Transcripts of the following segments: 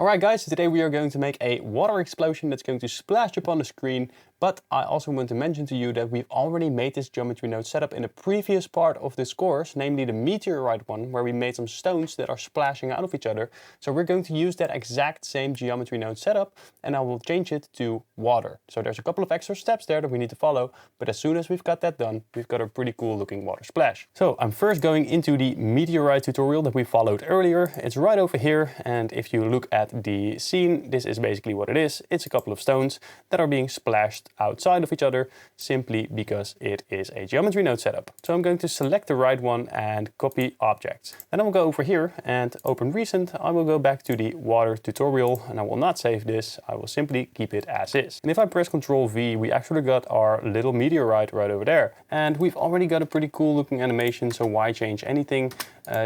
Alright guys, today we are going to make a water explosion that's going to splash upon the screen, but I also want to mention to you that we've already made this geometry node setup in a previous part of this course, namely the meteorite one, where we made some stones that are splashing out of each other. So we're going to use that exact same geometry node setup, and I will change it to water. So there's a couple of extra steps there that we need to follow, but as soon as we've got that done, we've got a pretty cool looking water splash. So I'm first going into the meteorite tutorial that we followed earlier. It's right over here, and if you look at the scene, this is basically what it is. It's a couple of stones that are being splashed outside of each other simply because it is a geometry node setup. So I'm going to select the right one and copy objects. Then I will go over here and open recent. I will go back to the water tutorial and I will not save this. I will simply keep it as is. And if I press Ctrl V, we actually got our little meteorite right over there. And we've already got a pretty cool looking animation, so why change anything?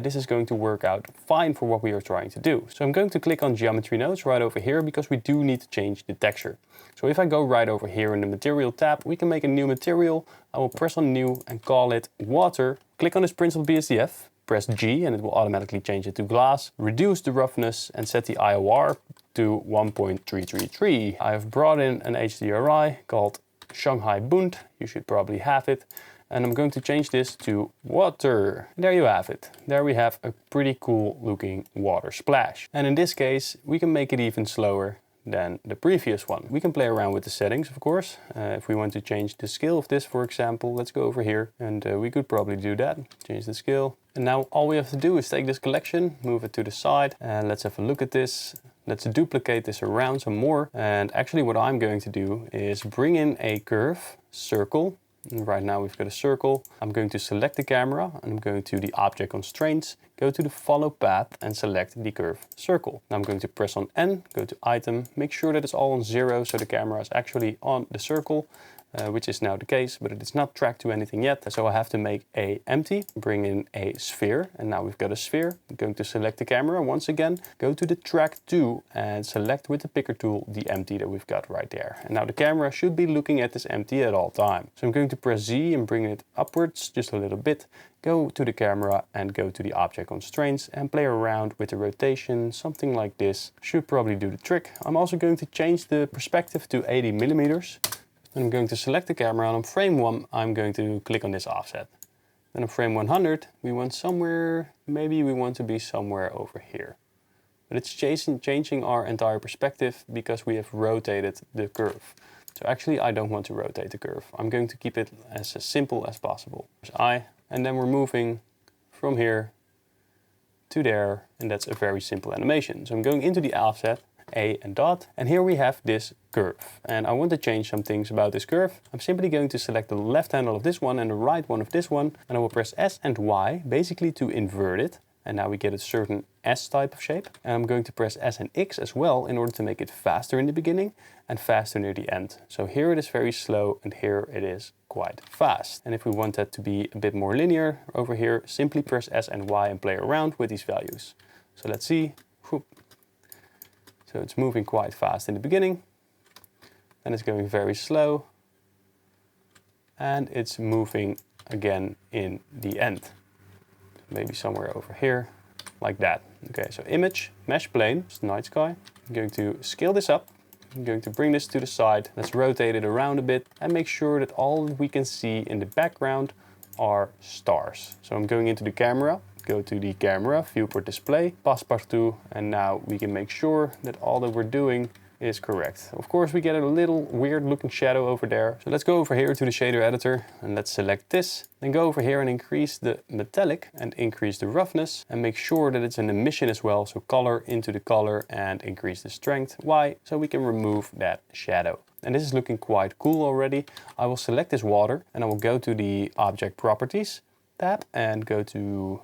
This is going to work out fine for what we are trying to do. So I'm going to click on geometry nodes right over here because we do need to change the texture. So if I go right over here in the material tab, we can make a new material. I will press on new and call it water. Click on this principled BSDF, press G and it will automatically change it to glass. Reduce the roughness and set the IOR to 1.333. I have brought in an HDRI called Shanghai Bund. You should probably have it. And I'm going to change this to water. There you have it. There we have a pretty cool looking water splash. And in this case, we can make it even slower than the previous one. We can play around with the settings, of course. If we want to change the scale of this, for example, let's go over here and we could probably do that. Change the scale. And now all we have to do is take this collection, move it to the side, and let's have a look at this. Let's duplicate this around some more. And actually what I'm going to do is bring in a curve, circle. And right now we've got a circle. I'm going to select the camera and I'm going to the object constraints, go to the follow path and select the curve circle. Now I'm going to press on N, go to item, make sure that it's all on 0 so the camera is actually on the circle, which is now the case, but it is not tracked to anything yet. So I have to make a empty, bring in a sphere, and now we've got a sphere. I'm going to select the camera once again, go to the track 2 and select with the picker tool the empty that we've got right there. And now the camera should be looking at this empty at all time. So I'm going to press Z and bring it upwards just a little bit. Go to the camera and go to the object constraints and play around with the rotation, something like this. Should probably do the trick. I'm also going to change the perspective to 80 millimeters. I'm going to select the camera and on frame 1 I'm going to click on this offset. Then on frame 100 we want somewhere, maybe we want to be somewhere over here. But it's changing our entire perspective because we have rotated the curve. So actually I don't want to rotate the curve. I'm going to keep it as simple as possible. There's I, and then we're moving from here to there, and that's a very simple animation. So I'm going into the offset, A and dot, and here we have this curve. And I want to change some things about this curve. I'm simply going to select the left handle of this one and the right one of this one, and I will press S and Y, basically to invert it. And now we get a certain S type of shape. And I'm going to press S and X as well in order to make it faster in the beginning and faster near the end. So here it is very slow and here it is quite fast. And if we want that to be a bit more linear over here, simply press S and Y and play around with these values. So let's see. So it's moving quite fast in the beginning, then it's going very slow, and it's moving again in the end. Maybe somewhere over here, like that. Okay, so image, mesh plane, it's night sky. I'm going to scale this up. I'm going to bring this to the side. Let's rotate it around a bit and make sure that all we can see in the background are stars. So I'm going into the camera. Go to the camera, viewport display, passepartout, and now we can make sure that all that we're doing is correct. Of course, we get a little weird looking shadow over there. So let's go over here to the shader editor and let's select this. Then go over here and increase the metallic and increase the roughness and make sure that it's an emission as well. So color into the color and increase the strength. Why? So we can remove that shadow. And this is looking quite cool already. I will select this water and I will go to the object properties tab and go to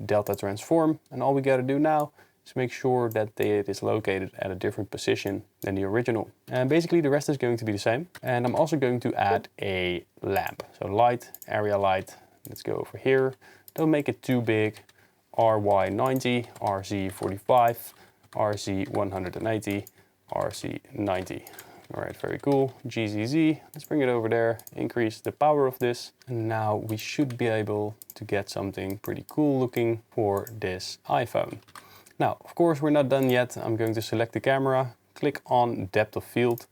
delta transform, and all we got to do now is make sure that it is located at a different position than the original. And basically the rest is going to be the same. And I'm also going to add a lamp. So light, area light, let's go over here. Don't make it too big. RY90, RZ45, RZ180, RC90. All right, very cool. GZZ, let's bring it over there, increase the power of this. And now we should be able to get something pretty cool looking for this iPhone. Now, of course, we're not done yet. I'm going to select the camera, click on depth of field,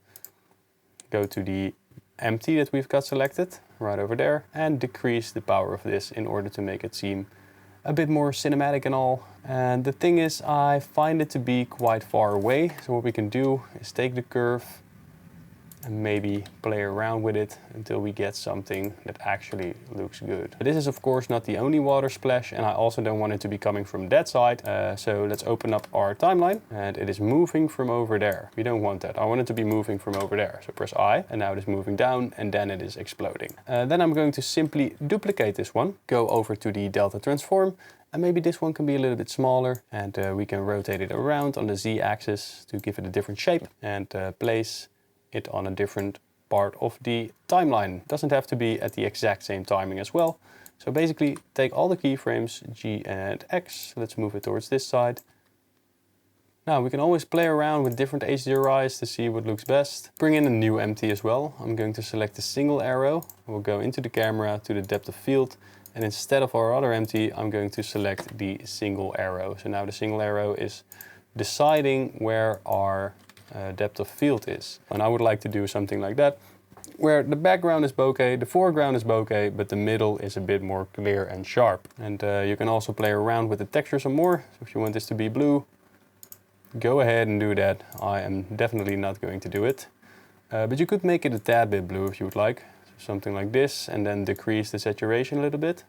go to the empty that we've got selected right over there, and decrease the power of this in order to make it seem a bit more cinematic and all. And the thing is, I find it to be quite far away. So what we can do is take the curve and maybe play around with it until we get something that actually looks good. But this is of course not the only water splash, and I also don't want it to be coming from that side. So let's open up our timeline, and it is moving from over there. We don't want that. I want it to be moving from over there. So press I, and now it is moving down, and then it is exploding. Then I'm going to simply duplicate this one, go over to the delta transform, and maybe this one can be a little bit smaller, and we can rotate it around on the Z axis to give it a different shape, and place it on a different part of the timeline. It doesn't have to be at the exact same timing as well. So basically take all the keyframes, G and X, let's move it towards this side. Now we can always play around with different HDRIs to see what looks best. Bring in a new empty as well. I'm going to select a single arrow. We'll go into the camera to the depth of field, and instead of our other empty, I'm going to select the single arrow. So now the single arrow is deciding where our depth of field is. And I would like to do something like that, where the background is bokeh, the foreground is bokeh, but the middle is a bit more clear and sharp. And you can also play around with the texture some more. So if you want this to be blue, go ahead and do that. I am definitely not going to do it. But you could make it a tad bit blue if you would like. So something like this, and then decrease the saturation a little bit.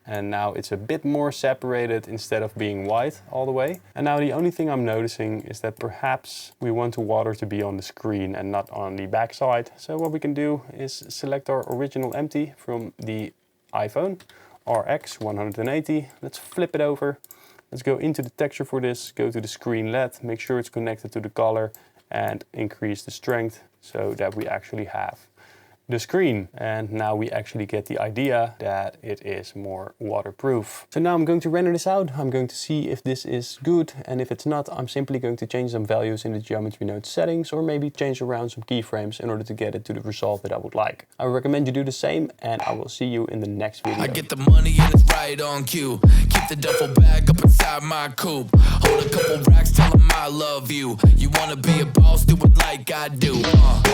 And now it's a bit more separated instead of being white all the way. And now the only thing I'm noticing is that perhaps we want the water to be on the screen and not on the back side. So what we can do is select our original empty from the iPhone, RX 180. Let's flip it over. Let's go into the texture for this, go to the screen LED, make sure it's connected to the color, and increase the strength so that we actually have the screen. And now we actually get the idea that it is more waterproof. So now I'm going to render this out. I'm going to see if this is good, and if it's not, I'm simply going to change some values in the geometry node settings, or maybe change around some keyframes in order to get it to the result that I would like. I recommend you do the same, and I will see you in the next video. I get the money and it's right on cue. Keep the duffel bag up inside my coupe. Hold a couple racks, tell them I love you. You wanna be a boss, do it like I do.